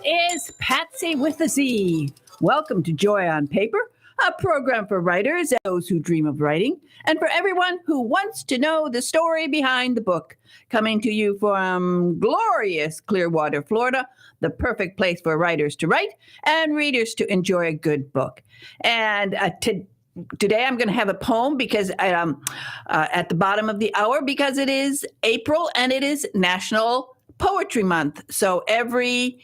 This is Patsy with a Z. Welcome to Joy on Paper, a program for writers and those who dream of writing, and for everyone who wants to know the story behind the book. Coming to you from glorious Clearwater, Florida, the perfect place for writers to write and readers to enjoy a good book. And today I'm going to have a poem because at the bottom of the hour, because it is April and it is National Poetry Month. So every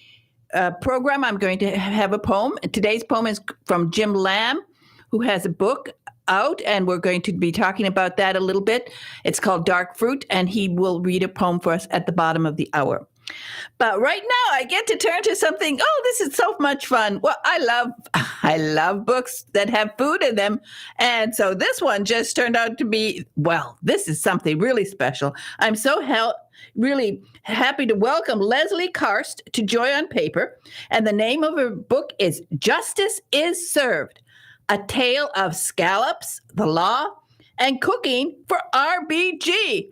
program I'm going to have a poem. Today's poem is from Jim Lamb, who has a book out, and we're going to be talking about that a little bit. It's called Dark Fruit, and he will read a poem for us at the bottom of the hour. But right now I get to turn to something. Oh, this is so much fun. Well, I love books that have food in them. And so this one just turned out to be, well, this is something really special. I'm so really happy to welcome Leslie Karst to Joy on Paper. And the name of her book is Justice is Served, a tale of scallops, the law, and cooking for RBG.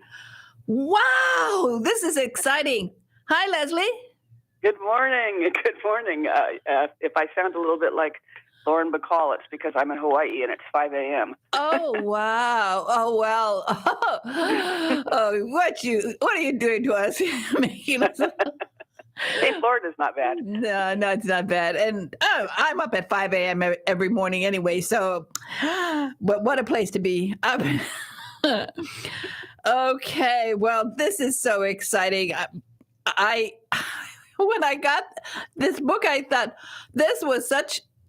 Wow, this is exciting. Hi, Leslie. Good morning. Good morning. If I sound a little bit like Lauren Bacall, it's because I'm in Hawaii and it's 5 a.m. Oh, wow. Oh, well. Oh, what are you doing to us? Making us... Hey, Florida's not bad. No, it's not bad. And I'm up at 5 a.m. every morning anyway, so what a place to be. Okay, well, this is so exciting. When I got this book, I thought this was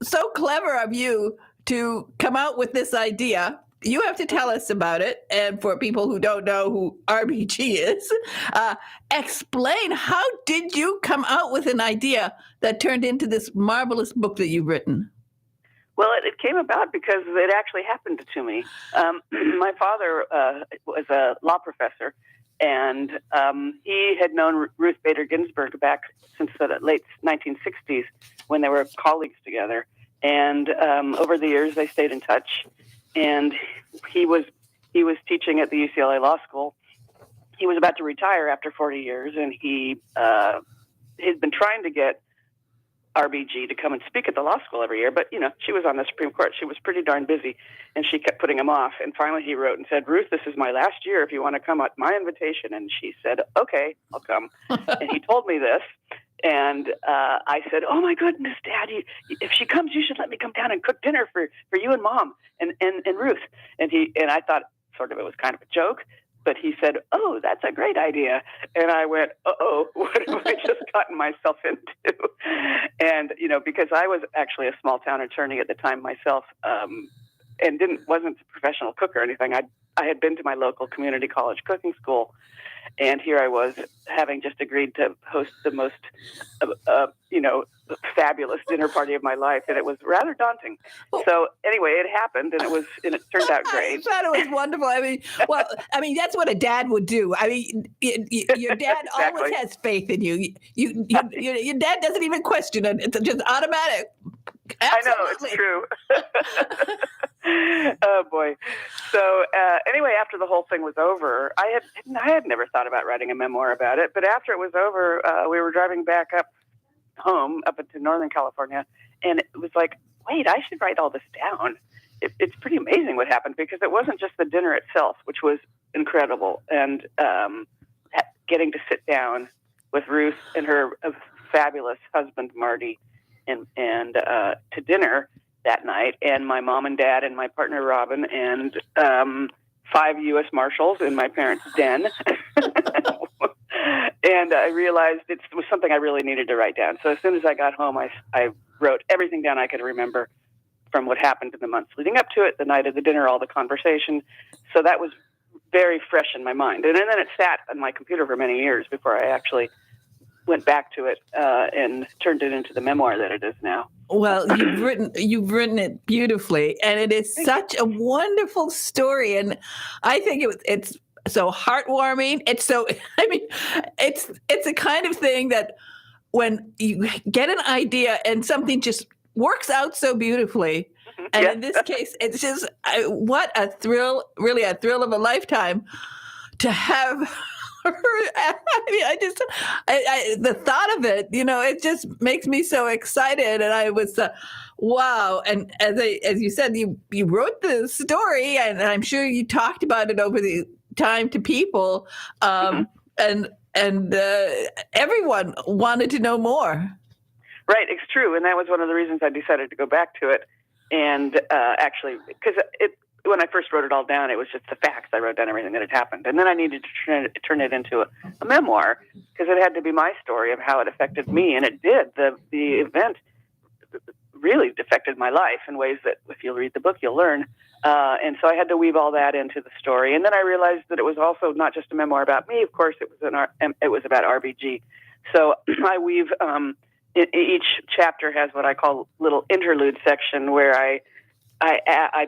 so clever of you to come out with this idea. You have to tell us about it. And for people who don't know who RBG is, explain, how did you come out with an idea that turned into this marvelous book that you've written? Well, it came about because it actually happened to me. My father was a law professor, and he had known Ruth Bader Ginsburg back since the late 1960s when they were colleagues together. And over the years, they stayed in touch. And he was teaching at the UCLA Law School. He was about to retire after 40 years, and he had been trying to get RBG to come and speak at the law school every year. But, she was on the Supreme Court. She was pretty darn busy, and she kept putting him off. And finally he wrote and said, "Ruth, this is my last year if you want to come at my invitation." And she said, "Okay, I'll come." And he told me this. And I said, "Oh, my goodness, Dad, if she comes, you should let me come down and cook dinner for you and Mom and Ruth." And I thought sort of it was kind of a joke. But he said, "Oh, that's a great idea." And I went, "Uh-oh, what have I just gotten myself into?" And, because I was actually a small town attorney at the time myself, and wasn't a professional cook or anything. I had been to my local community college cooking school. And here I was, having just agreed to host the most, fabulous dinner party of my life, and it was rather daunting. So anyway, it happened, and it turned out great. I thought it was wonderful. That's what a dad would do. Your dad Exactly. Always has faith in you. Your dad doesn't even question it. It's just automatic. Absolutely. I know, it's true. Oh boy. So anyway, after the whole thing was over, I had never thought about writing a memoir about it. But after it was over, we were driving back home up into Northern California, and it was like, wait, I should write all this down. It's pretty amazing what happened, because it wasn't just the dinner itself, which was incredible, and getting to sit down with Ruth and her fabulous husband Marty, and to dinner that night, and my mom and dad and my partner Robin and 5 U.S. Marshals in my parents' den. And I realized it was something I really needed to write down. So as soon as I got home, I wrote everything down I could remember from what happened in the months leading up to it, the night of the dinner, all the conversation. So that was very fresh in my mind. And then it sat on my computer for many years before I actually went back to it and turned it into the memoir that it is now. Well, you've written it beautifully, and it is such a wonderful story. And I think it's so heartwarming. It's a kind of thing that when you get an idea and something just works out so beautifully. And in this case, it's just what a thrill, really a thrill of a lifetime to have The thought of it, it just makes me so excited. And I was, wow. And as you said, you wrote the story, and I'm sure you talked about it over the time to people, and everyone wanted to know more. Right, it's true, and that was one of the reasons I decided to go back to it. And actually, because when I first wrote it all down, it was just the facts. I wrote down everything that had happened, and then I needed to turn it into a memoir, because it had to be my story of how it affected me, and it did. The event really affected my life in ways that, if you'll read the book, you'll learn. And so I had to weave all that into the story, and then I realized that it was also not just a memoir about me. Of course, it was about RBG. So I weave. Each chapter has what I call little interlude section, where I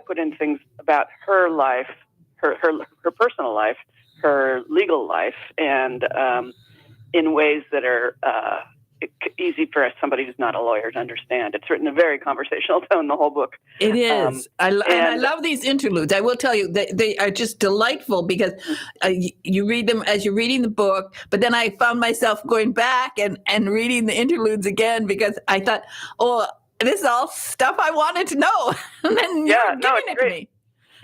put in things about her life, her personal life, her legal life, and in ways that are easy for somebody who's not a lawyer to understand. It's written in a very conversational tone, the whole book. It is. I love these interludes. I will tell you, they are just delightful, because you read them as you're reading the book, but then I found myself going back and reading the interludes again, because I thought, oh, this is all stuff I wanted to know. And then it's great. To me.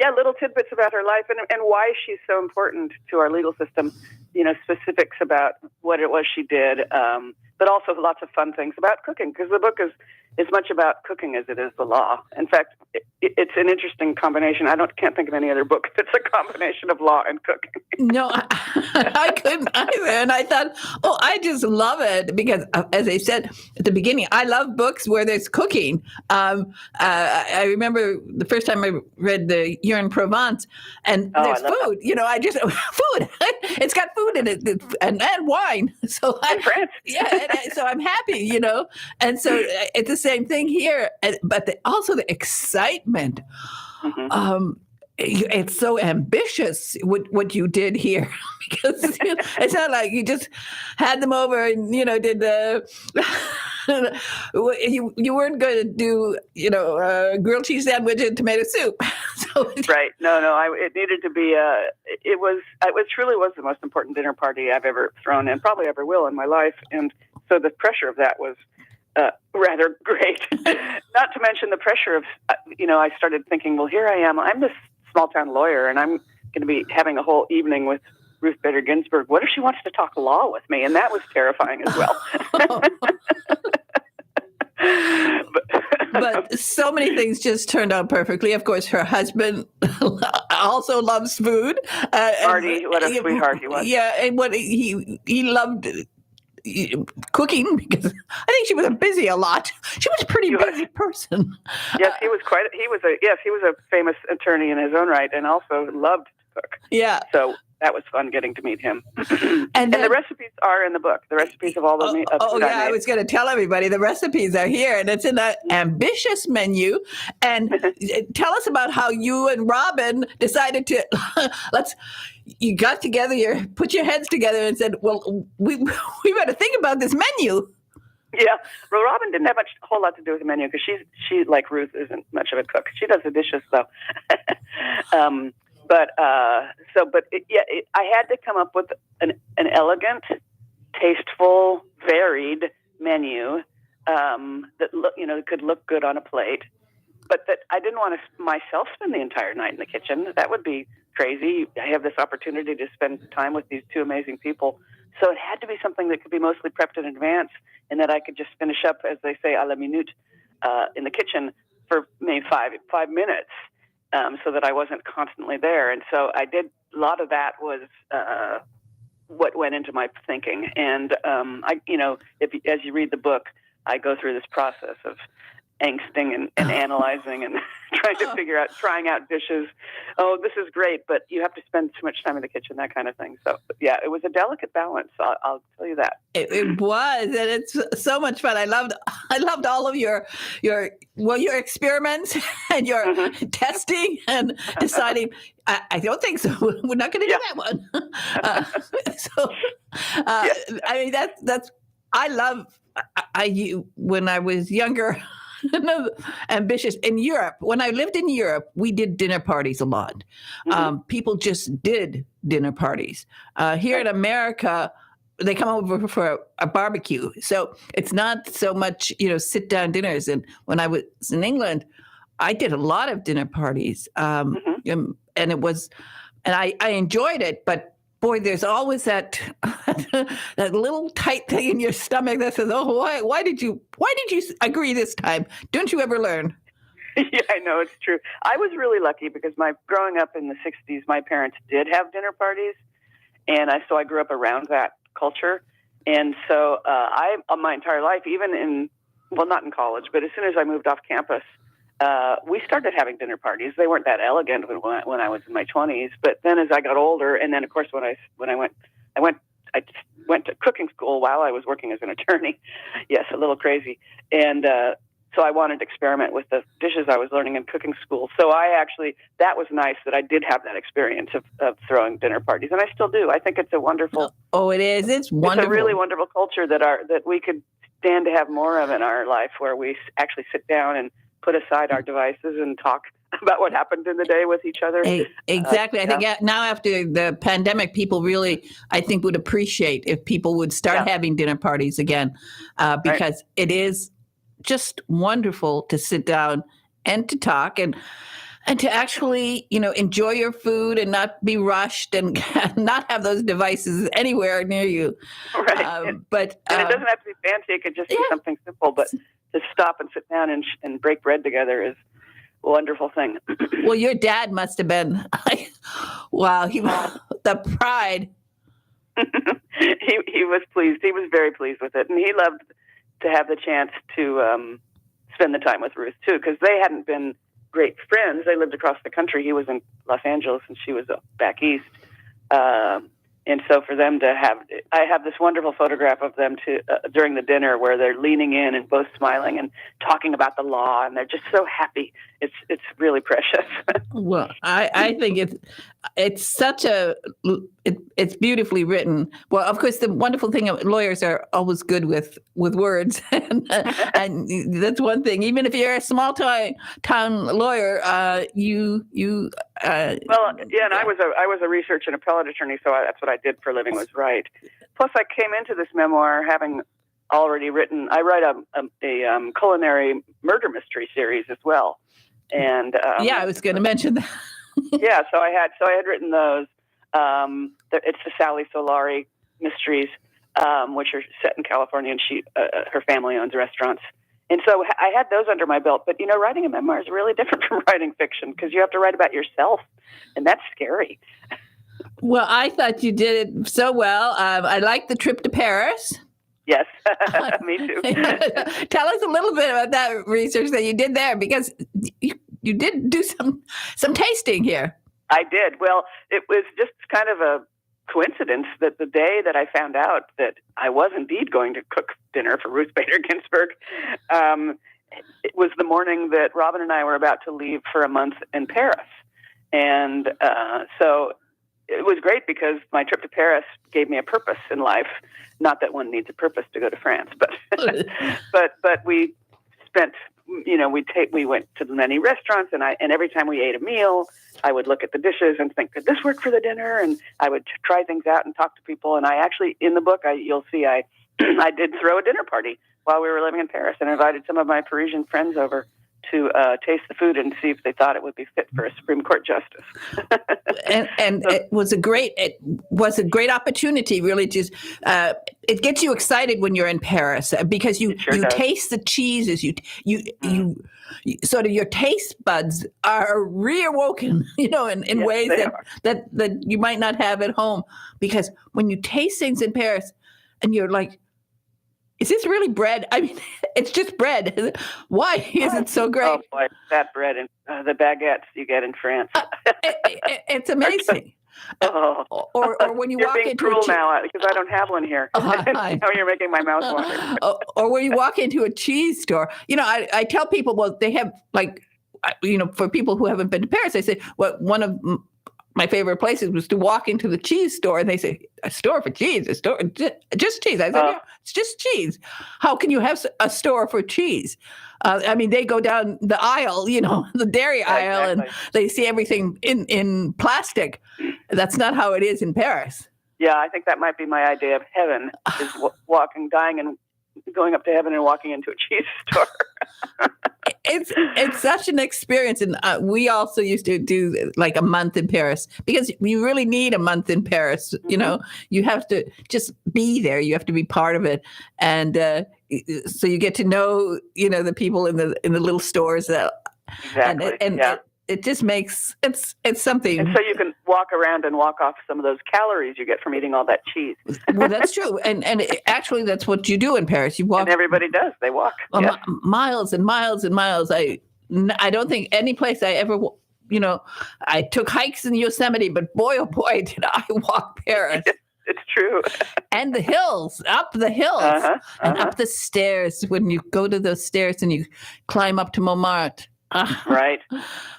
Yeah, little tidbits about her life and why she's so important to our legal system, specifics about what it was she did, but also lots of fun things about cooking, because the book is as much about cooking as it is the law. In fact, it's an interesting combination. I can't think of any other book that's a combination of law and cooking. No, I couldn't either. And I thought, I just love it, because, as I said at the beginning, I love books where there's cooking. I remember the first time I read the You're in Provence, and there's food. Food. It's got food in it, and wine. So in France. So I'm happy, And so it's the same thing here, but also the excitement. It's so ambitious what you did here, because it's not like you just had them over and did the you weren't going to do grilled cheese sandwich and tomato soup. Right. No. It needed to be. It truly was the most important dinner party I've ever thrown, and probably ever will in my life. And so the pressure of that was rather great. Not to mention the pressure of I started thinking, well, here I am. I'm this small town lawyer, and I'm going to be having a whole evening with Ruth Bader Ginsburg. What if she wants to talk law with me? And that was terrifying as well. But so many things just turned out perfectly. Of course, her husband also loves food. Marty, what a sweetheart he was. Yeah, and what he loved cooking, because I think she was busy a lot. She was a pretty busy person. Yes, he was a famous attorney in his own right, and also loved to cook. Yeah. So that was fun getting to meet him. And the recipes are in the book. The recipes of all the meat. I was going to tell everybody the recipes are here, and it's in that ambitious menu. And tell us about how you and Robin decided to you got together, put your heads together, and said, "Well, we better think about this menu." Yeah, well, Robin didn't have a whole lot to do with the menu, because she like Ruth isn't much of a cook. She does the dishes though. I had to come up with an elegant, tasteful, varied menu that could look good on a plate, but that I didn't want to myself spend the entire night in the kitchen. That would be crazy. I have this opportunity to spend time with these two amazing people, so it had to be something that could be mostly prepped in advance, and that I could just finish up, as they say, à la minute, in the kitchen for maybe 5 minutes. So that I wasn't constantly there. And so I did, a lot of that was what went into my thinking. And, as you read the book, I go through this process of angsting and analyzing and trying out dishes. Oh, this is great, but you have to spend too much time in the kitchen, that kind of thing. So, yeah, it was a delicate balance. I'll tell you that. It was, and it's so much fun. I loved all of your experiments and your testing and deciding. I don't think so. We're not going to do that one. I mean, that's. I love. When I was younger, No, ambitious. In Europe, when I lived in Europe, we did dinner parties a lot. People just did dinner parties. Here in America, they come over for a barbecue. So it's not so much, sit down dinners. And when I was in England, I did a lot of dinner parties. And it was, and I enjoyed it, but boy, there's always that that little tight thing in your stomach that says, "Oh, why did you agree this time? Don't you ever learn?" Yeah, I know, it's true. I was really lucky because growing up in the '60s, my parents did have dinner parties, and so I grew up around that culture. And so my entire life, even not in college, but as soon as I moved off campus, we started having dinner parties. They weren't that elegant when I was in my 20s, but then as I got older, and then of course when I went to cooking school while I was working as an attorney. Yes, a little crazy, and so I wanted to experiment with the dishes I was learning in cooking school. So that was nice that I did have that experience of throwing dinner parties, and I still do. I think it's a wonderful. Oh, it is. It's wonderful. It's a really wonderful culture that we could stand to have more of in our life, where we actually sit down and put aside our devices and talk about what happened in the day with each other. Exactly. I think now after the pandemic, people really, I think, would appreciate if people would start having dinner parties again, because it is just wonderful to sit down and to talk and to actually, enjoy your food and not be rushed and not have those devices anywhere near you. Right. But it doesn't have to be fancy. It could just be something simple, but to stop and sit down and break bread together is a wonderful thing. Well, your dad must have been wow, the pride. He was pleased. He was very pleased with it, and he loved to have the chance to spend the time with Ruth too, because they hadn't been great friends. They lived across the country. He was in Los Angeles, and she was back east. And so for them to I have this wonderful photograph of them during the dinner where they're leaning in and both smiling and talking about the law, and they're just so happy. It's really precious. Well, I think it's such it's beautifully written. Well, of course, the wonderful thing, lawyers are always good with words, and that's one thing. Even if you're a small town lawyer, you. Well, yeah, and I was a research and appellate attorney, so that's what I did for a living, was write. Plus, I came into this memoir having already written. I write a culinary murder mystery series as well, and I was going to mention that. Yeah, so I had written those. It's the Sally Solari mysteries, which are set in California, and her family owns restaurants. And so I had those under my belt. But, writing a memoir is really different from writing fiction because you have to write about yourself, and that's scary. Well, I thought you did it so well. I liked the trip to Paris. Yes, me too. Tell us a little bit about that research that you did there, because you did do some tasting here. I did. Well, it was just kind of a coincidence that the day that I found out that I was indeed going to cook dinner for Ruth Bader Ginsburg, it was the morning that Robin and I were about to leave for a month in Paris. And so it was great because my trip to Paris gave me a purpose in life. Not that one needs a purpose to go to France, but but we spent, we went to many restaurants, and every time we ate a meal, I would look at the dishes and think, could this work for the dinner? And I would try things out and talk to people. And I actually, in the book, you'll see I did throw a dinner party while we were living in Paris and invited some of my Parisian friends over to taste the food and see if they thought it would be fit for a Supreme Court justice. and so, it was a great opportunity, really. Just it gets you excited when you're in Paris because you taste the cheeses. You sort of your taste buds are reawoken, in ways that you might not have at home, because when you taste things in Paris and you're like, is this really bread? I mean, it's just bread. Why is it so great? Oh, boy, that bread and the baguettes you get in France. It's amazing. Oh. Or when you walk into being cruel now because I don't have one here. Now you're making my mouth water. Or when you walk into a cheese store, I tell people, well, they have for people who haven't been to Paris, I say, well, one of my favorite places was to walk into the cheese store, and they say, a store for cheese, a store, just cheese. I said, yeah, it's just cheese. How can you have a store for cheese? I mean, they go down the aisle, the dairy aisle, exactly. and they see everything in plastic. That's not how it is in Paris. Yeah, I think that might be my idea of heaven, is dying and going up to heaven and walking into a cheese store. It's such an experience, and we also used to do like a month in Paris, because you really need a month in Paris. Mm-hmm. You have to just be there. You have to be part of it, and so you get to know the people in the little stores that Exactly. and it just makes it's something. And so you can walk around and walk off some of those calories you get from eating all that cheese. Well, that's true, and actually that's what you do in Paris. You walk. And everybody does. They walk miles and miles and miles. I don't think any place I ever, I took hikes in Yosemite, but boy, oh boy, did I walk Paris. It's true. And up the hills, and up the stairs. When you go to those stairs and you climb up to Montmartre. Right.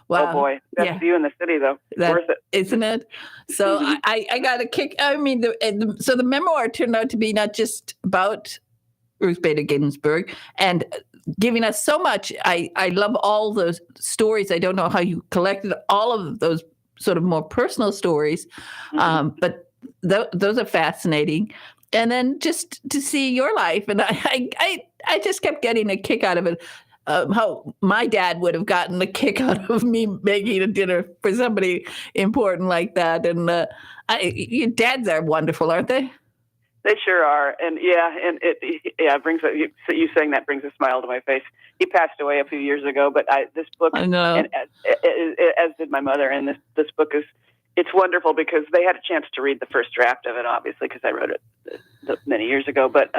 Wow. Oh boy, best view in the city though. Worth it, isn't it? So I got a kick. I mean, so the memoir turned out to be not just about Ruth Bader Ginsburg and giving us so much. I love all those stories. I don't know how you collected all of those sort of more personal stories, but those are fascinating. And then just to see your life, and I just kept getting a kick out of it. How my dad would have gotten a kick out of me making a dinner for somebody important like that. And your dads are wonderful, aren't they? They sure are. And it brings you saying that brings a smile to my face. He passed away a few years ago, but this book, I know, and as did my mother. And this book it's wonderful because they had a chance to read the first draft of it, obviously, because I wrote it many years ago. But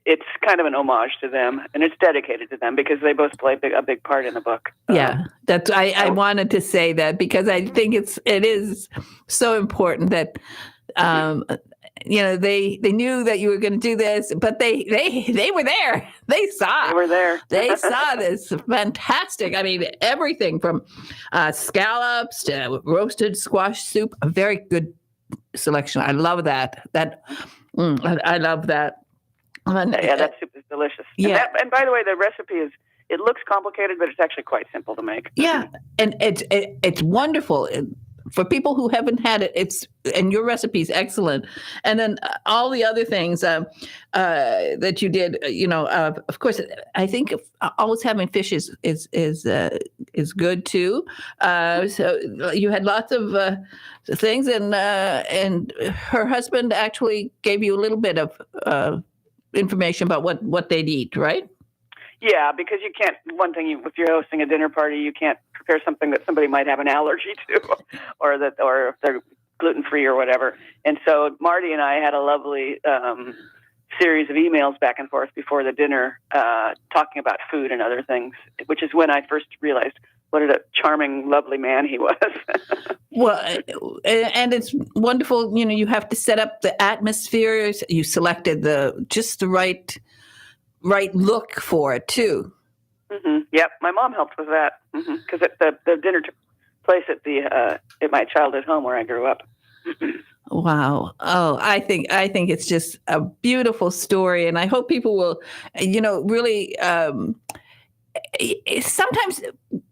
it's kind of an homage to them, and it's dedicated to them because they both play a big part in the book. Yeah, that's I wanted to say that because I think it is so important that they knew that you were going to do this, but they were there. They saw. They were there. They saw this fantastic. I mean, everything from scallops to roasted squash soup. A very good selection. I love that. I love that. Yeah, that soup is delicious. Yeah. And by the way, the recipe it looks complicated, but it's actually quite simple to make. Yeah, and it's wonderful. For people who haven't had it, and your recipe is excellent. And then all the other things that you did, of course, I think always having fish is good too. So you had lots of things, and her husband actually gave you a little bit of information about what they'd eat, right? Yeah, because you can't. One thing, if you're hosting a dinner party, you can't prepare something that somebody might have an allergy to, or if they're gluten-free or whatever. And so Marty and I had a lovely series of emails back and forth before the dinner, talking about food and other things, which is when I first realized what a charming, lovely man he was. Well, and it's wonderful. You have to set up the atmosphere. You selected just the right look for it too. Mm-hmm. Yep, my mom helped with that because the dinner took place at my childhood home where I grew up. Wow! Oh, I think it's just a beautiful story, and I hope people will, really. Sometimes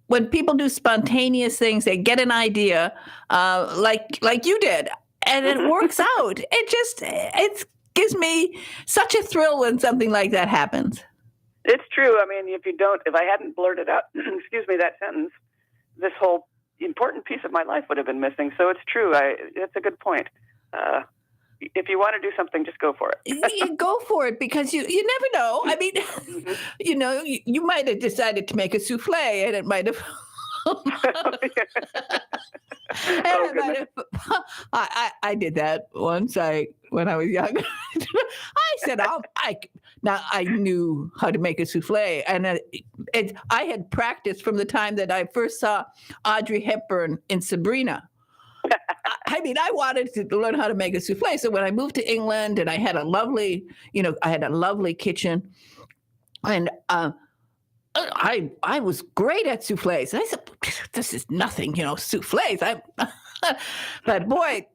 when people do spontaneous things, they get an idea, like you did, and it works out. It gives me such a thrill when something like that happens. It's true. I mean, if I hadn't blurted out, that sentence, this whole important piece of my life would have been missing. So it's true. It's a good point. If you want to do something, just go for it. You go for it because you never know. I mean, you might have decided to make a souffle, and it might have. I did that once. When I was young, I said, now I knew how to make a souffle, and I had practiced from the time that I first saw Audrey Hepburn in Sabrina. I mean, I wanted to learn how to make a souffle. So when I moved to England, and I had a lovely kitchen, and I was great at souffles. And I said, this is nothing, souffles. But boy,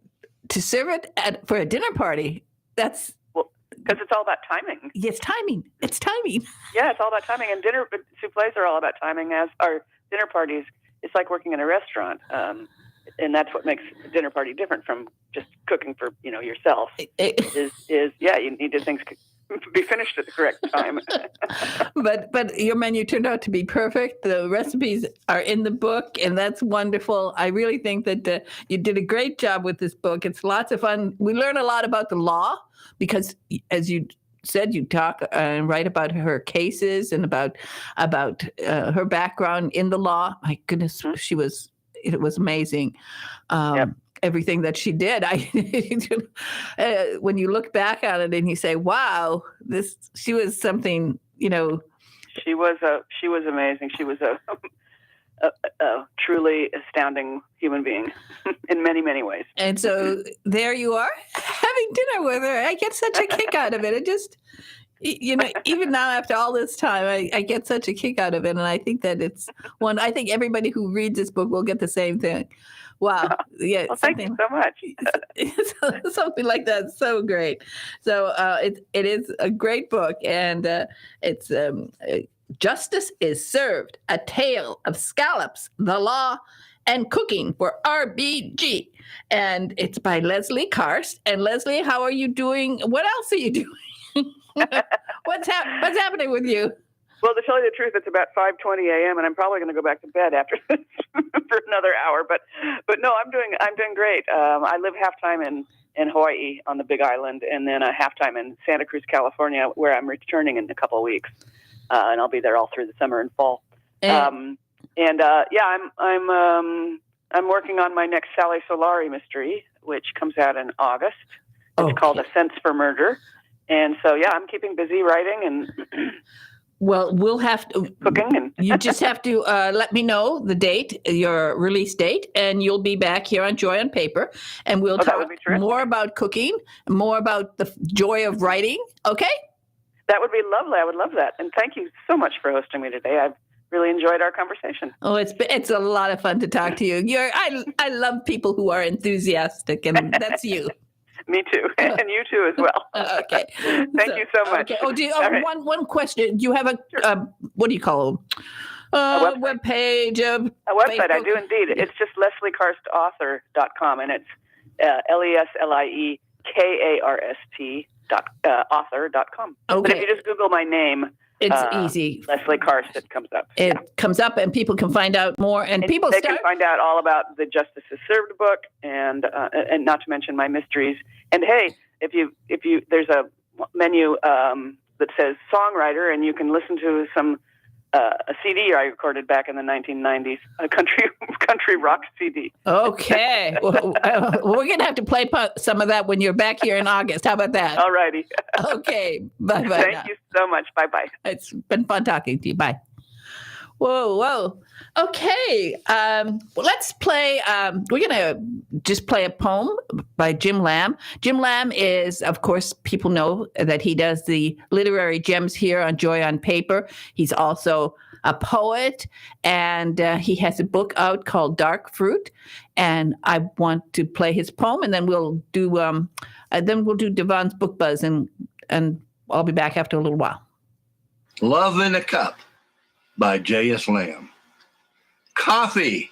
to serve it for a dinner party, because it's all about timing. It's timing. It's timing. Yeah, it's all about timing. And dinner souffles are all about timing, as are dinner parties. It's like working in a restaurant. And that's what makes a dinner party different from just cooking for, yourself. You need to things be finished at the correct time. But your menu turned out to be perfect. The recipes are in the book, and that's wonderful. I really think that you did a great job with this book. It's lots of fun. We learn a lot about the law because, as you said, you talk and write about her cases and about her background in the law. My goodness, Mm-hmm. It was amazing. Everything that she did. When you look back at it and you say, wow, she was something, She was amazing. She was a truly astounding human being in many, many ways. And so there you are having dinner with her. I get such a kick out of it. It just, even now after all this time, I get such a kick out of it. And I think that I think everybody who reads this book will get the same thing. Wow. Yeah. Well, thank you so much. Something like that. So great. So it is a great book. And it's Justice is Served, A Tale of Scallops, the Law, and Cooking for RBG. And it's by Leslie Karst. And Leslie, how are you doing? What else are you doing? What's happening with you? Well, to tell you the truth, it's about 5:20 a.m. and I'm probably going to go back to bed after this for another hour. But no, I'm doing great. I live half-time in Hawaii on the Big Island, and then a half-time in Santa Cruz, California, where I'm returning in a couple of weeks, and I'll be there all through the summer and fall. I'm working on my next Sally Solari mystery, which comes out in August. It's called A Sense for Murder, and so I'm keeping busy writing and. Well, we'll have to cooking. And you just have to let me know the date, your release date, and you'll be back here on Joy on Paper, and we'll talk more about cooking, more about the joy of writing. Okay? That would be lovely. I would love that. And thank you so much for hosting me today. I've really enjoyed our conversation. Oh, it's a lot of fun to talk to you. I love people who are enthusiastic, and that's you. Me too, and you too as well. Okay. Thank you so much. Okay. Right. One question. Do you have what do you call them? A web page? A website, Facebook? I do indeed. It's just lesliekarstauthor.com, and it's LeslieKarst.author.com. Okay. But if you just Google my name, it's easy. Leslie Karst, it comes up. It comes up, and people can find out more. And people can find out all about the Justice is Served book, and not to mention my mysteries. And hey, if you there's a menu that says songwriter, and you can listen to some a CD I recorded back in the 1990s, a country rock CD. Okay, well, we're gonna have to play some of that when you're back here in August. How about that? All righty. Okay, bye. Thank you so much. Bye. It's been fun talking to you. Bye. Whoa. Okay. Let's play. We're going to just play a poem by Jim Lamb. Jim Lamb is, of course, people know that he does the literary gems here on Joy on Paper. He's also a poet, and he has a book out called Dark Fruit. And I want to play his poem, and then we'll do Devon's Book Buzz, and I'll be back after a little while. Love in a Cup by J.S. Lamb. Coffee,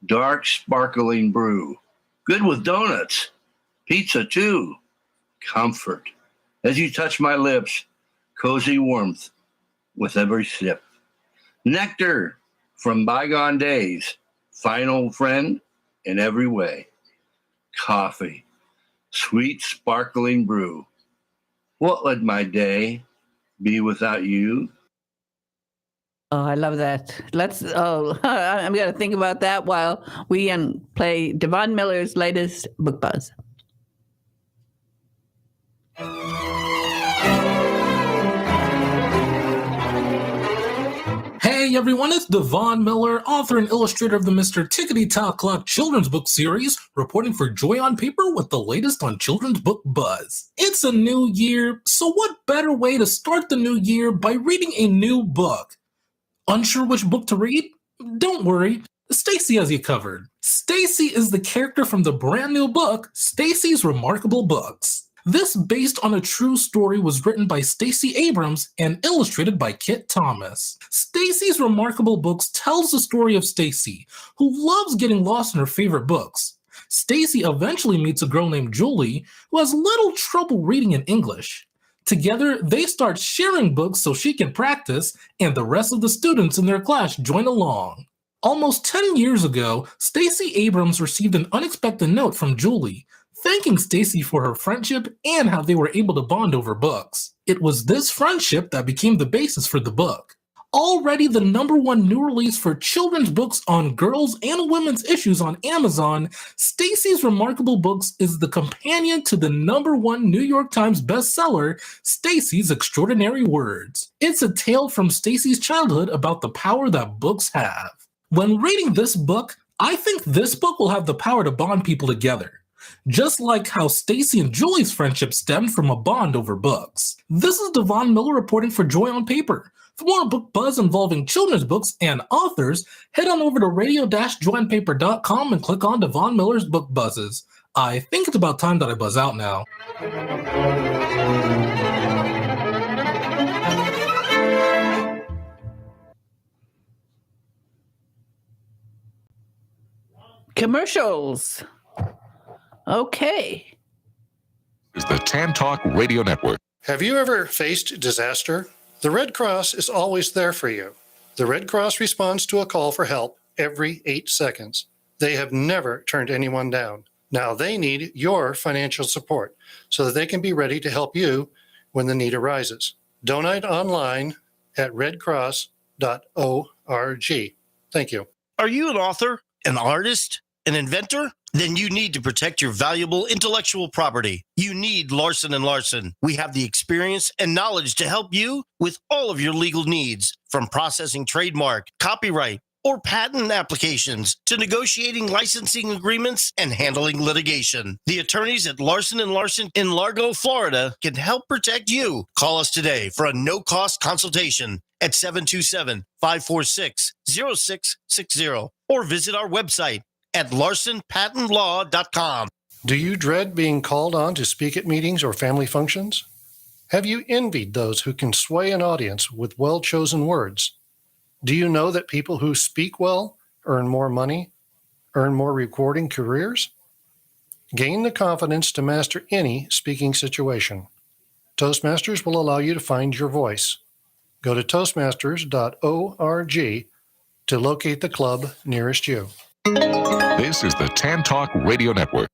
dark sparkling brew, good with donuts, pizza too. Comfort, as you touch my lips, cozy warmth with every sip. Nectar from bygone days, final friend in every way. Coffee, sweet sparkling brew. What would my day be without you? Oh, I love that. I'm going to think about that while we play Devon Miller's latest Book Buzz. Hey everyone, it's Devon Miller, author and illustrator of the Mr. Tickety Tock Clock children's book series, reporting for Joy on Paper with the latest on children's book buzz. It's a new year, so what better way to start the new year by reading a new book? Unsure which book to read? Don't worry, Stacy has you covered. Stacy is the character from the brand new book, Stacy's Remarkable Books. This, based on a true story, was written by Stacey Abrams and illustrated by Kit Thomas. Stacey's Remarkable Books tells the story of Stacey, who loves getting lost in her favorite books. Stacey eventually meets a girl named Julie, who has little trouble reading in English. Together, they start sharing books so she can practice, and the rest of the students in their class join along. Almost 10 years ago, Stacey Abrams received an unexpected note from Julie, thanking Stacey for her friendship and how they were able to bond over books. It was this friendship that became the basis for the book. Already the #1 new release for children's books on girls' and women's issues on Amazon, Stacey's Remarkable Books is the companion to the #1 New York Times bestseller, Stacey's Extraordinary Words. It's a tale from Stacey's childhood about the power that books have. When reading this book, I think this book will have the power to bond people together, just like how Stacey and Julie's friendship stemmed from a bond over books. This is Devon Miller reporting for Joy on Paper. For more book buzz involving children's books and authors, head on over to radio-joyonpaper.com and click on Devon Miller's Book Buzzes. I think it's about time that I buzz out now. Commercials. Okay. Is the Tan Talk Radio Network. Have you ever faced disaster? The Red Cross is always there for you. The Red Cross responds to a call for help every 8 seconds. They have never turned anyone down. Now they need your financial support so that they can be ready to help you when the need arises. Donate online at redcross.org. Thank you. Are you an author, an artist, an inventor? Then you need to protect your valuable intellectual property. You need Larson & Larson. We have the experience and knowledge to help you with all of your legal needs, from processing trademark, copyright, or patent applications to negotiating licensing agreements and handling litigation. The attorneys at Larson & Larson in Largo, Florida can help protect you. Call us today for a no-cost consultation at 727-546-0660 or visit our website at larsonpatentlaw.com. Do you dread being called on to speak at meetings or family functions? Have you envied those who can sway an audience with well-chosen words? Do you know that people who speak well earn more money, earn more rewarding careers? Gain the confidence to master any speaking situation. Toastmasters will allow you to find your voice. Go to toastmasters.org to locate the club nearest you. This is the Tan Talk Radio Network.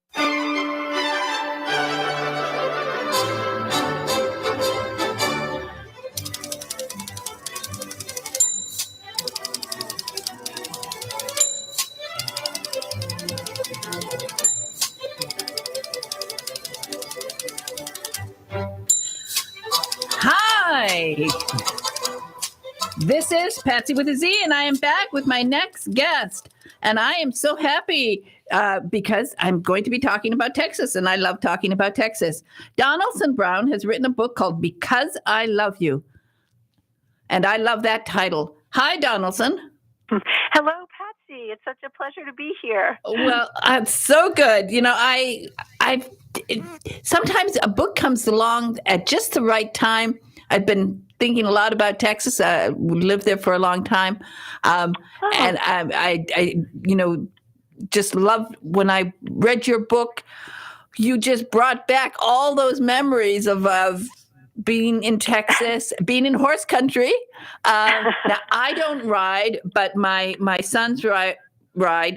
Hi. This is Patsy with a Z, and I am back with my next guest. And I am so happy because I'm going to be talking about Texas, and I love talking about Texas. Donaldson Brown has written a book called Because I Love You. And I love that title. Hi, Donaldson. Hello, Patsy. It's such a pleasure to be here. Well, it's so good. You know, I've sometimes a book comes along at just the right time. I've been thinking a lot about Texas. I lived there for a long time. And I just loved when I read your book. You just brought back all those memories of being in Texas, being in horse country. Now, I don't ride, but my sons ride,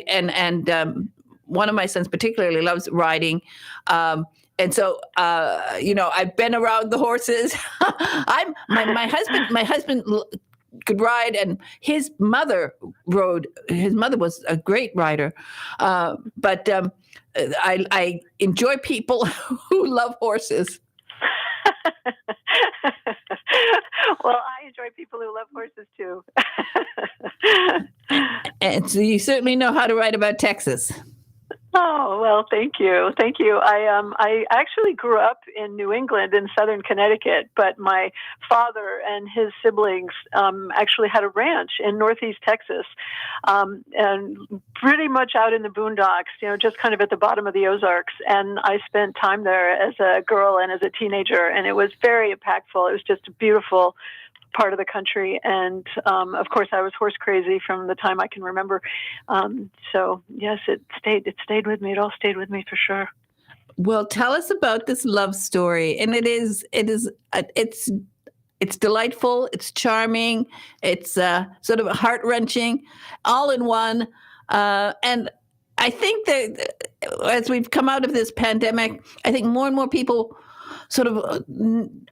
and one of my sons particularly loves riding. And so, I've been around the horses. My husband could ride, and his mother rode. His mother was a great rider. But I enjoy people who love horses. Well, I enjoy people who love horses too. And so you certainly know how to write about Texas. Oh, well, thank you. Thank you. I actually grew up in New England in southern Connecticut, but my father and his siblings actually had a ranch in northeast Texas, and pretty much out in the boondocks, just kind of at the bottom of the Ozarks. And I spent time there as a girl and as a teenager, and it was very impactful. It was just a beautiful part of the country, and of course I was horse crazy from the time I can remember, so yes, it stayed with me. It all stayed with me for sure. Well, tell us about this love story. And it's delightful, it's charming, it's sort of heart-wrenching, all in one, and I think that as we've come out of this pandemic, I think more and more people sort of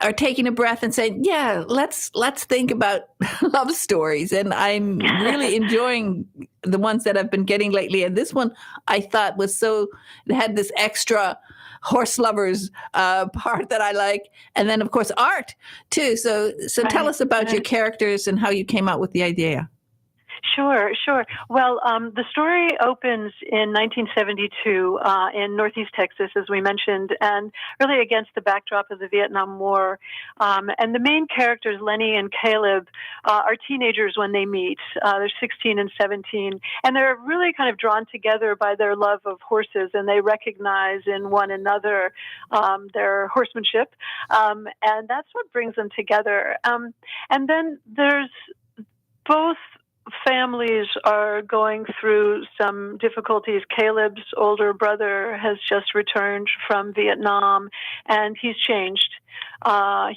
are taking a breath and saying, yeah, let's think about love stories. And I'm really enjoying the ones that I've been getting lately. And this one I thought it had this extra horse lovers part that I like. And then, of course, art too. So tell us about your characters and how you came out with the idea. Sure. Well, the story opens in 1972 in Northeast Texas, as we mentioned, and really against the backdrop of the Vietnam War. And the main characters, Lenny and Caleb, are teenagers when they meet. They're 16 and 17, and they're really kind of drawn together by their love of horses, and they recognize in one another their horsemanship, and that's what brings them together. And then there's both families are going through some difficulties. Caleb's older brother has just returned from Vietnam, and he's changed.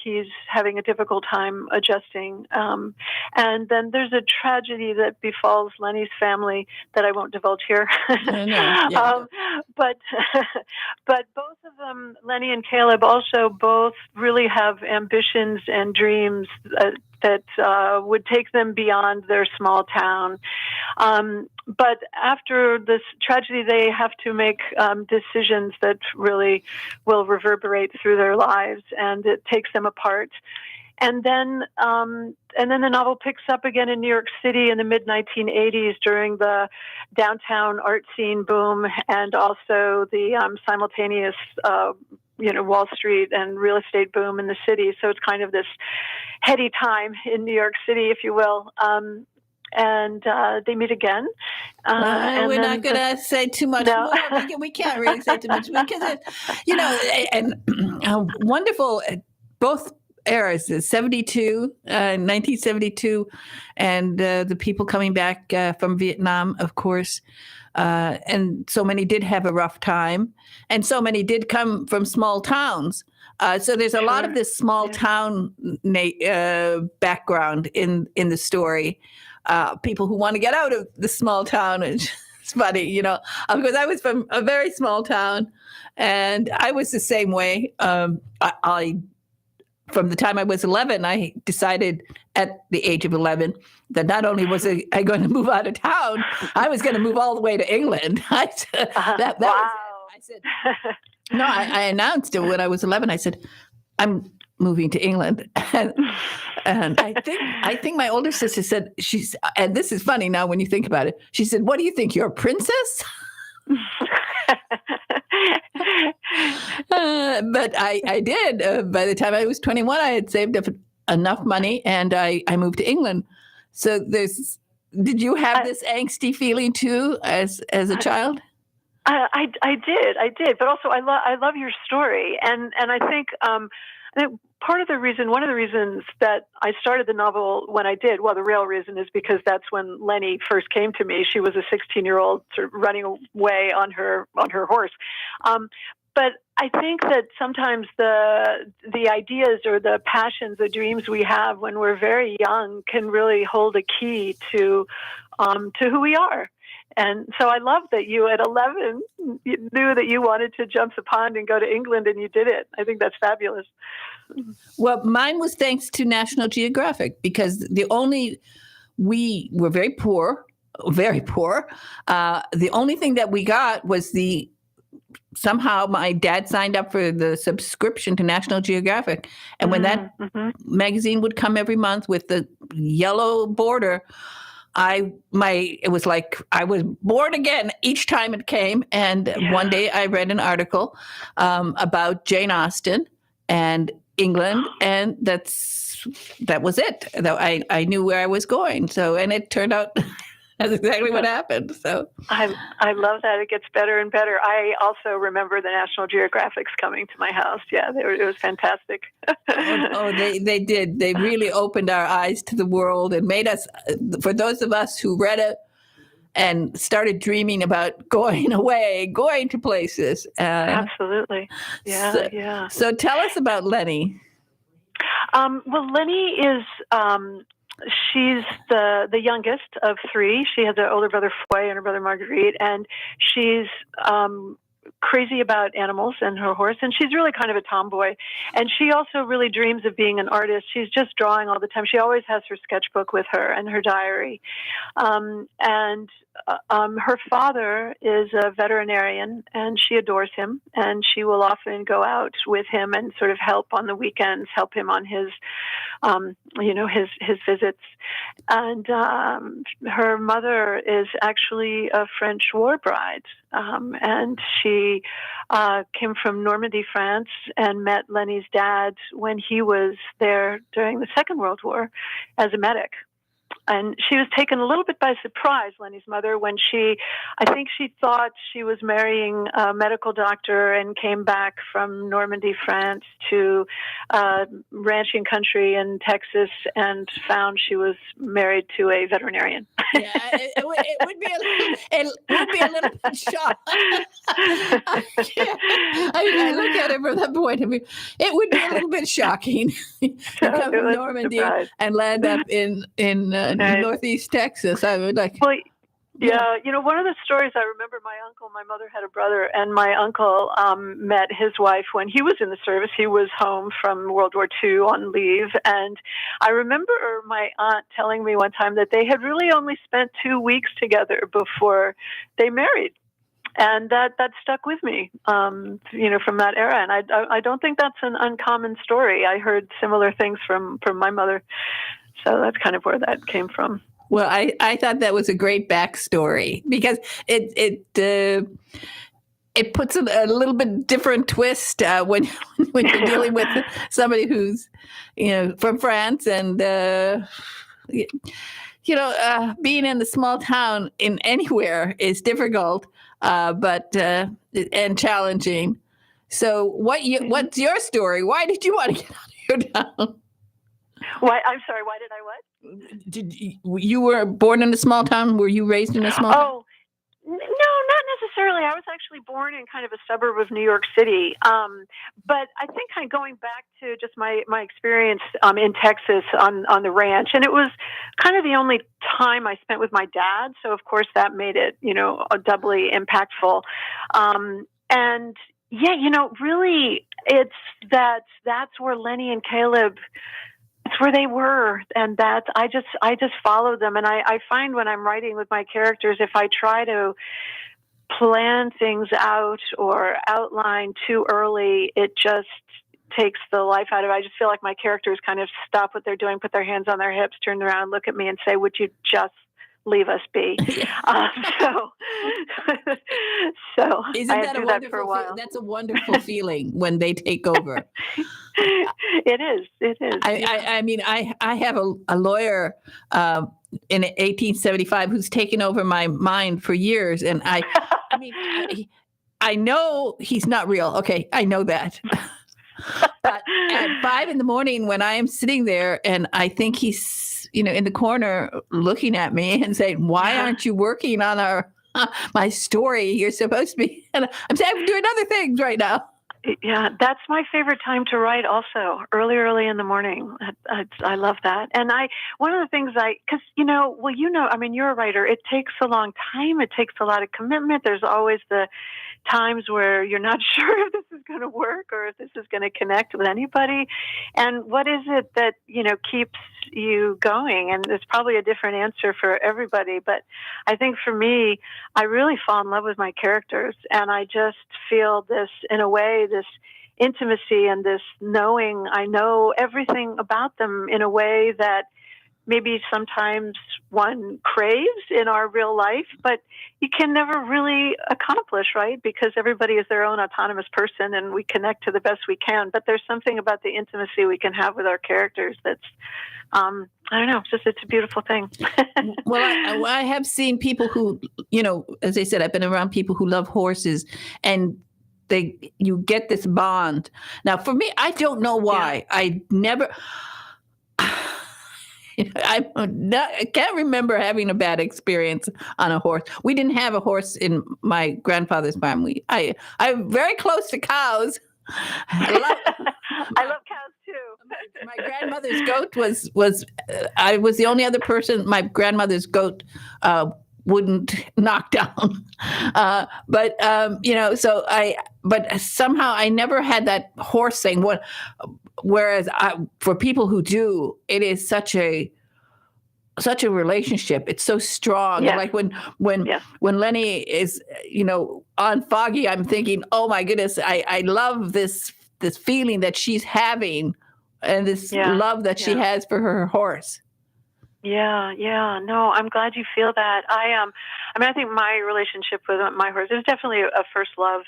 He's having a difficult time adjusting. And then there's a tragedy that befalls Lenny's family that I won't divulge here. But both of them, Lenny and Caleb, also both really have ambitions and dreams that would take them beyond their small town. But after this tragedy, they have to make decisions that really will reverberate through their lives, and it takes them apart. And then the novel picks up again in New York City in the mid-1980s during the downtown art scene boom, and also the simultaneous Wall Street and real estate boom in the city. So it's kind of this heady time in New York City, if you will. And they meet again. And we're not going to say too much more. We can't really say too much because, wonderful, both eras, 1972, and the people coming back from Vietnam, of course. And so many did have a rough time, and so many did come from small towns. So there's a lot of this small town background in the story. People who want to get out of the small town. It's funny, because I was from a very small town, and I was the same way. From the time I was 11, I decided at the age of 11 that not only was I going to move out of town, I was going to move all the way to England. I said, no, I announced it when I was 11. I said, I'm moving to England. And I think my older sister said, and this is funny now when you think about it, she said, what do you think, you're a princess? But I did. By the time I was 21, I had saved up enough money, and I moved to England. So did you have this angsty feeling too as a child? I did. But also I love your story. And I think one of the reasons that I started the novel when I did, well, the real reason is because that's when Lenny first came to me. She was a 16-year-old sort of running away on her horse. But I think that sometimes the ideas or the passions, the dreams we have when we're very young can really hold a key to who we are. And so I love that you at 11 you knew that you wanted to jump the pond and go to England, and you did it. I think that's fabulous. Well, mine was thanks to National Geographic, because we were very poor. The only thing that we got was somehow my dad signed up for the subscription to National Geographic. And when that magazine would come every month with the yellow border, it was like I was born again each time it came. And one day I read an article about Jane Austen and England, and that was it. I knew where I was going. So, and it turned out that's exactly what happened. So I love that. It gets better and better. I also remember the National Geographics coming to my house. Yeah, it was fantastic. They did. They really opened our eyes to the world and made us, for those of us who read it and started dreaming about going away, going to places. Absolutely. Yeah, So tell us about Lenny. Well, Lenny is... she's the youngest of three. She has an older brother, Foy, and her brother, Marguerite, and she's crazy about animals and her horse, and she's really kind of a tomboy. And she also really dreams of being an artist. She's just drawing all the time. She always has her sketchbook with her and her diary. Her father is a veterinarian, and she adores him, and she will often go out with him and sort of help on the weekends, help him on his visits. And her mother is actually a French war bride, and she came from Normandy, France, and met Lenny's dad when he was there during the Second World War as a medic. And she was taken a little bit by surprise, Lenny's mother, when I think she thought she was marrying a medical doctor and came back from Normandy, France to ranching country in Texas and found she was married to a veterinarian. Yeah, it would be a little bit shocked. I look at it from that point of view. It would be a little bit shocking to come from Normandy and land up in Northeast Texas. I would like. Well, yeah, one of the stories I remember, my mother had a brother, and my uncle met his wife when he was in the service. He was home from World War II on leave. And I remember my aunt telling me one time that they had really only spent 2 weeks together before they married. And that stuck with me, from that era. And I don't think that's an uncommon story. I heard similar things from my mother. So that's kind of where that came from. Well, I thought that was a great backstory because it puts a little bit different twist when you're dealing with somebody who's from France and being in the small town in anywhere is difficult, but and challenging. So what's your story? Why did you want to get out of your town? Why? I'm sorry. Why did I what? You were born in a small town? Were you raised in a small town? Oh, no, not necessarily. I was actually born in kind of a suburb of New York City. But I think kind of going back to just my experience in Texas on the ranch, and it was kind of the only time I spent with my dad. So of course that made it, doubly impactful. And yeah, really, it's that's where Lenny and Caleb. It's where they were, and that I just follow them. And I find when I'm writing with my characters, if I try to plan things out or outline too early, it just takes the life out of it. I just feel like my characters kind of stop what they're doing, put their hands on their hips, turn around, look at me, and say, "Would you just leave us be?" So isn't that a wonderful? That's a wonderful feeling when they take over. It is. I mean, I have a lawyer in 1875 who's taken over my mind for years, and I I know he's not real. Okay, I know that. But at 5 a.m. when I am sitting there and I think he's in the corner looking at me and saying, "Why aren't you working on my story? You're supposed to be." And I'm saying, "I'm doing other things right now." Yeah, that's my favorite time to write also, early in the morning. I love that. And one of the things because, you're a writer. It takes a long time. It takes a lot of commitment. There's always the times where you're not sure if this is going to work or if this is going to connect with anybody. And what is it that, keeps you going? And there's probably a different answer for everybody. But I think for me, I really fall in love with my characters. And I just feel this, in a way, this intimacy and this knowing I know everything about them in a way that maybe sometimes one craves in our real life, but you can never really accomplish, right? Because everybody is their own autonomous person and we connect to the best we can. But there's something about the intimacy we can have with our characters that's, I don't know, it's a beautiful thing. Well, I have seen people who, as I said, I've been around people who love horses, and you get this bond. Now, for me, I don't know why. Yeah. I never... I can't remember having a bad experience on a horse. We didn't have a horse in my grandfather's farm. I'm very close to cows. I love cows too. My grandmother's goat was I was the only other person my grandmother's goat wouldn't knock down. But somehow I never had that horse thing. Whereas for people who do, it is such a relationship. It's so strong. Yeah. Like when Lenny is, on Foggy, I'm thinking, oh my goodness, I love this feeling that she's having, and this love that she has for her horse. Yeah. No, I'm glad you feel that. I think my relationship with my horse is definitely a first love.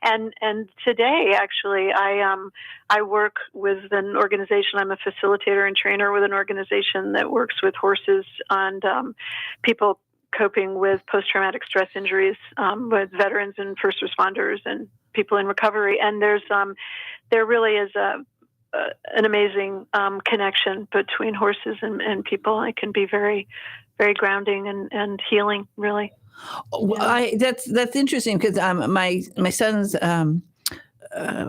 and today, actually, I work with an organization. I'm a facilitator and trainer with an organization that works with horses and people coping with post-traumatic stress injuries, with veterans and first responders and people in recovery. And there really is an amazing connection between horses and people. It can be very, very grounding and healing, really. That's interesting, because my son's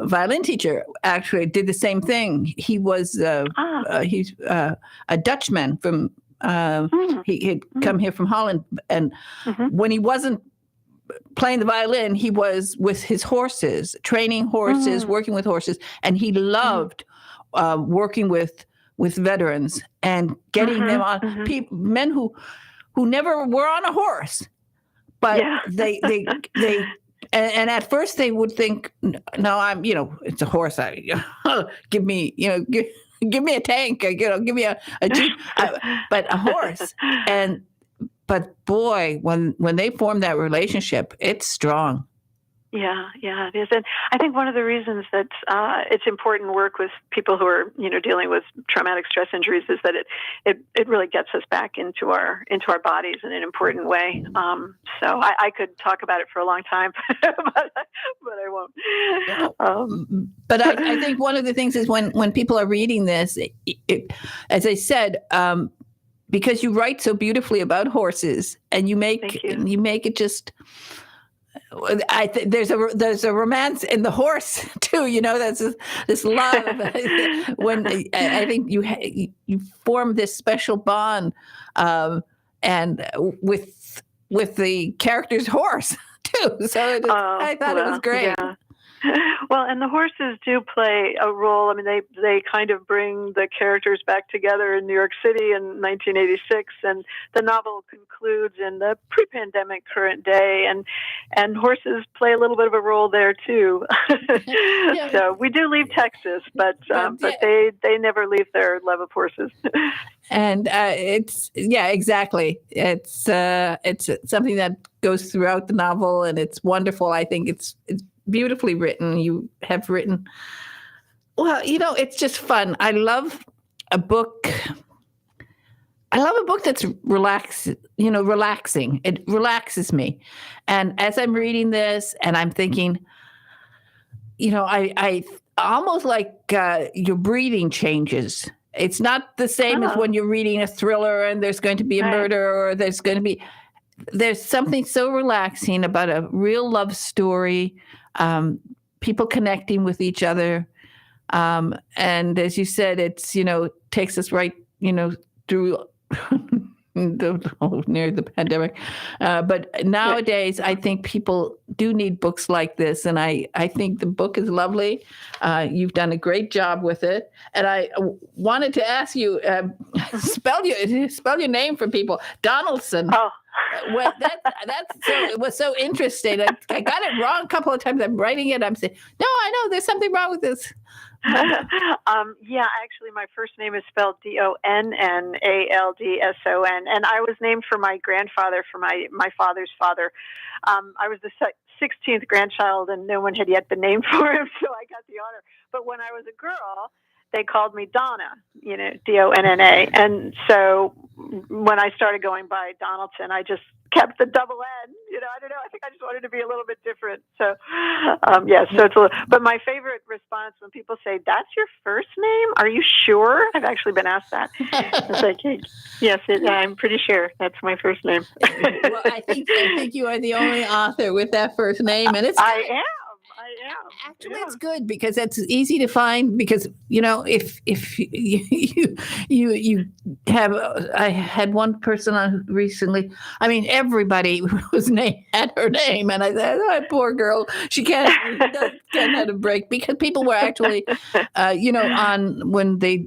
violin teacher actually did the same thing. He was he's a Dutchman from he had come here from Holland, and when he wasn't playing the violin, he was with his horses, training horses, working with horses, and he loved working with veterans and getting them on men who never were on a horse, but they and at first they would think, no, I'm it's a horse. Give me give me a tank, give me a Jeep, but a horse. But boy, when they form that relationship, it's strong. Yeah, it is. And I think one of the reasons that it's important to work with people who are, dealing with traumatic stress injuries is that it really gets us back into our bodies in an important way. So I could talk about it for a long time, but I won't. But I think one of the things is when people are reading this, as I said, because you write so beautifully about horses, and you make it just. I think there's a romance in the horse too. That's this love. When I think you form this special bond, and with the character's horse too. So I thought it was great. Yeah. Well, and the horses do play a role. I mean, they kind of bring the characters back together in New York City in 1986, and the novel concludes in the pre-pandemic current day, and horses play a little bit of a role there too. So we do leave Texas, but they never leave their love of horses. And exactly. It's something that goes throughout the novel, and it's wonderful. I think it's beautifully written. You have written, well, it's just fun. I love a book that's relaxing. It relaxes me. And as I'm reading this, and I'm thinking, I almost like your breathing changes. It's not the same as when you're reading a thriller and there's going to be a murder, or there's something so relaxing about a real love story, people connecting with each other. And as you said, it's, takes us right, through near the pandemic. But nowadays, I think people do need books like this. And I think the book is lovely. You've done a great job with it. And I wanted to ask you, spell your name for people. Donaldson. Oh. well, it was so interesting. I got it wrong a couple of times. I'm writing it. I'm saying, no, I know there's something wrong with this. Yeah, actually, my first name is spelled Donnalson, and I was named for my grandfather, for my father's father. I was the 16th grandchild, and no one had yet been named for him, so I got the honor. But when I was a girl, they called me Donna, Donna. And so when I started going by Donaldson, I just kept the double N. I don't know. I think I just wanted to be a little bit different. So, so it's but my favorite response when people say, "That's your first name? Are you sure?" I've actually been asked that. It's like, hey, yes, I'm pretty sure that's my first name. Well, I think you are the only author with that first name, and I am. Actually, it's good because it's easy to find. Because if you have, I had one person on recently. I mean, everybody had her name, and I said, "Oh, poor girl, she can't have a break," because people were actually, on when they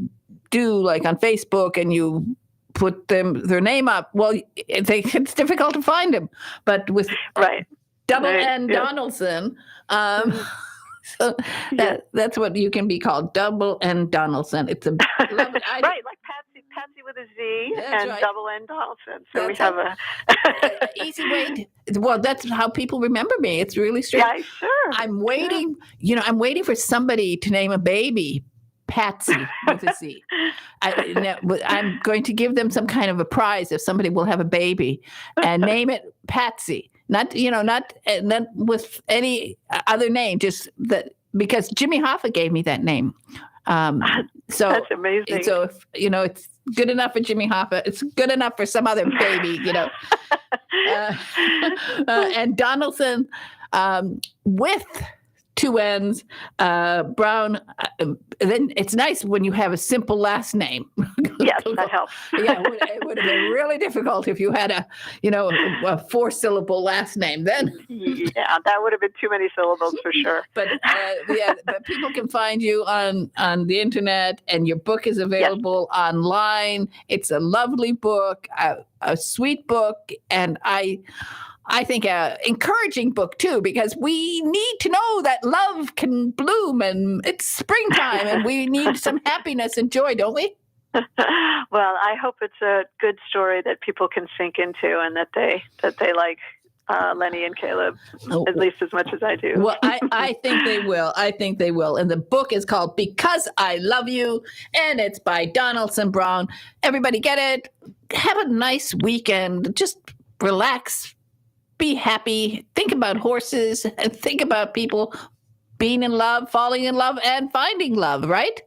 do like on Facebook, and you put their name up. Well, it's difficult to find them, but with double N Donaldson. So that's what you can be called, double N Donaldson. It's a right, like Patsy with a Z, and right. Double N Donaldson. So we have a easy way. That's how people remember me. It's really strange. Yeah, sure. I'm waiting. I'm waiting for somebody to name a baby Patsy with a Z. I'm going to give them some kind of a prize if somebody will have a baby and name it Patsy. Not with any other name, just that, because Jimmy Hoffa gave me that name. So that's amazing. So if it's good enough for Jimmy Hoffa, it's good enough for some other baby, and Donaldson, with two N's, Brown. Then it's nice when you have a simple last name. Yes, that helps. Yeah, it would have been really difficult if you had a 4-syllable last name. Then, yeah, that would have been too many syllables for sure. But but people can find you on the internet, and your book is available online. It's a lovely book, a sweet book, and I think an encouraging book too, because we need to know that love can bloom, and it's springtime, and we need some happiness and joy, don't we? Well, I hope it's a good story that people can sink into, and that they like Lenny and Caleb at least as much as I do. Well, I think they will. I think they will. And the book is called Because I Love You, and it's by Donaldson Brown. Everybody get it. Have a nice weekend. Just relax. Be happy. Think about horses, and think about people being in love, falling in love, and finding love, right?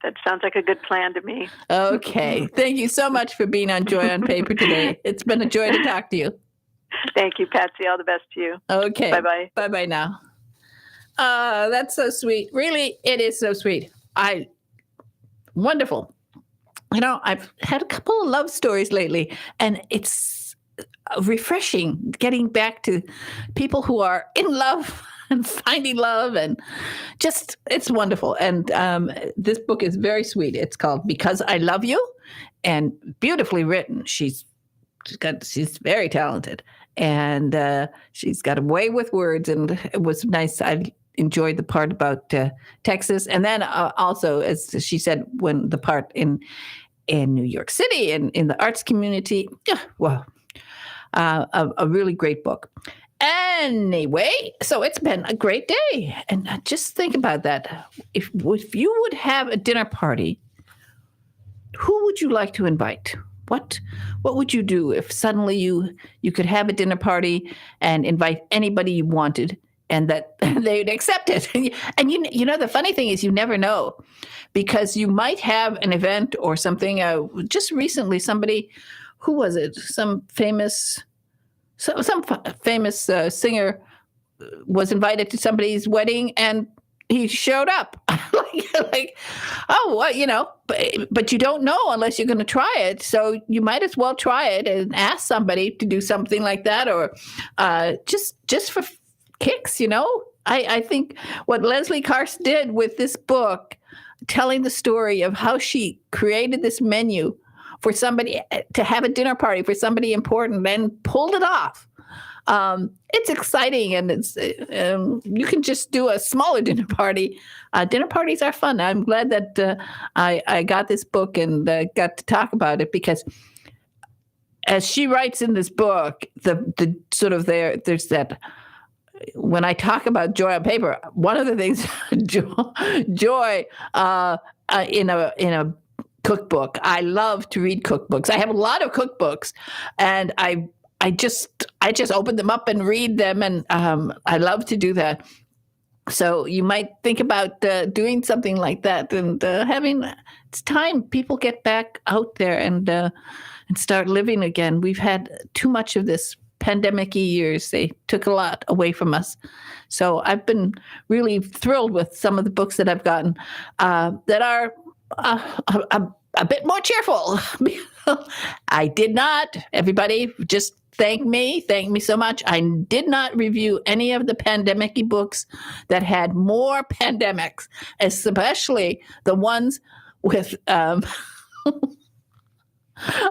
That sounds like a good plan to me. Okay. Thank you so much for being on Joy on Paper today. It's been a joy to talk to you. Thank you, Patsy. All the best to you. Okay. Bye-bye. Bye-bye now. That's so sweet. Really, it is so sweet. Wonderful. I've had a couple of love stories lately, and it's refreshing getting back to people who are in love and finding love, and just, it's wonderful. And this book is very sweet. It's called Because I Love You, and beautifully written. She's very talented, and she's got a way with words, and it was nice. I enjoyed the part about Texas, and then also, as she said, when the part in New York City and in the arts community. A really great book. Anyway, so it's been a great day, and just think about that. If you would have a dinner party, who would you like to invite? What would you do if suddenly you could have a dinner party and invite anybody you wanted, and that they'd accept it? And the funny thing is, you never know, because you might have an event or something. Just recently, somebody, who was it? Some famous singer was invited to somebody's wedding, and he showed up. But you don't know unless you're going to try it. So you might as well try it and ask somebody to do something like that, or just for kicks. I think what Leslie Karst did with this book, telling the story of how she created this menu for somebody to have a dinner party for somebody important and pulled it off. It's exciting, and it's you can just do a smaller dinner party. Dinner parties are fun. I'm glad that I got this book and got to talk about it, because as she writes in this book, the sort of there's that. When I talk about joy on paper, one of the things, joy in a cookbook. I love to read cookbooks. I have a lot of cookbooks, and I just open them up and read them, and I love to do that. So you might think about doing something like that, and it's time people get back out there and start living again. We've had too much of this pandemic-y years. They took a lot away from us. So I've been really thrilled with some of the books that I've gotten that are a bit more cheerful. I did not, everybody just thank me so much. I did not review any of the pandemic-y books that had more pandemics, especially the ones with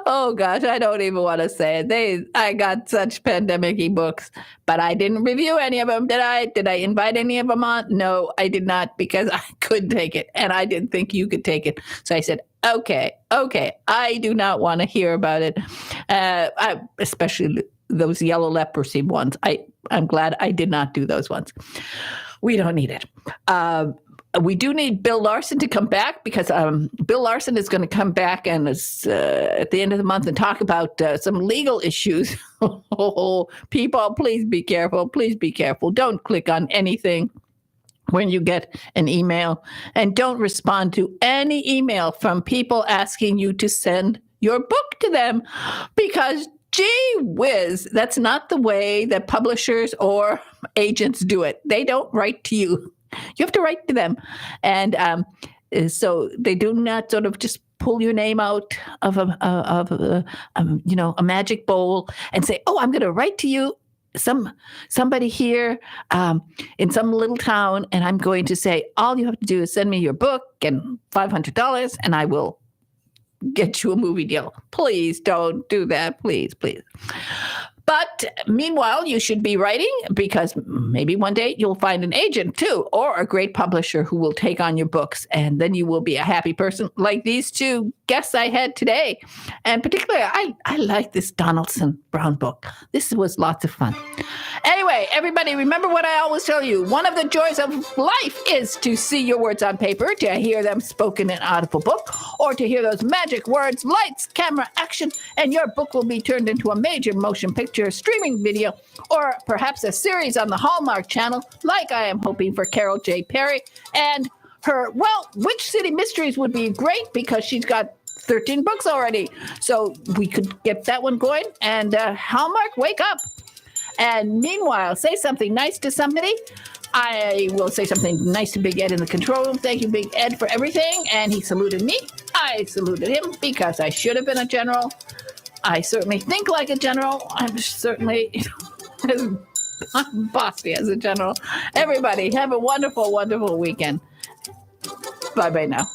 oh gosh, I don't even want to say it. I got such pandemic-y books, but I didn't review any of them. Did I? Did I invite any of them on? No, I did not, because I couldn't take it, and I didn't think you could take it. So I said, okay, I do not want to hear about it, especially those yellow leprosy ones. I'm glad I did not do those ones. We don't need it. We do need Bill Larson to come back, because Bill Larson is going to come back and at the end of the month and talk about some legal issues. Oh, people, please be careful. Please be careful. Don't click on anything when you get an email, and don't respond to any email from people asking you to send your book to them, because gee whiz, that's not the way that publishers or agents do it. They don't write to you. You have to write to them. And so they do not sort of just pull your name out of a magic bowl and say, oh, I'm going to write to you, somebody here in some little town, and I'm going to say, all you have to do is send me your book and $500, and I will get you a movie deal. Please don't do that. Please. But meanwhile, you should be writing, because maybe one day you'll find an agent too, or a great publisher who will take on your books, and then you will be a happy person, like these two guests I had today. And particularly, I like this Donaldson Brown book. This was lots of fun. Anyway, everybody, remember what I always tell you. One of the joys of life is to see your words on paper, to hear them spoken in audible book, or to hear those magic words, lights, camera, action, and your book will be turned into a major motion picture, streaming video, or perhaps a series on the Hallmark Channel, like I am hoping for Carol J. Perry and her, Witch City Mysteries would be great, because she's got 13 books already. So we could get that one going. And Hallmark, wake up. And meanwhile, say something nice to somebody. I will say something nice to Big Ed in the control room. Thank you, Big Ed, for everything. And he saluted me. I saluted him, because I should have been a general. I certainly think like a general. I'm certainly bossy as a general. Everybody, have a wonderful, wonderful weekend. Bye-bye now.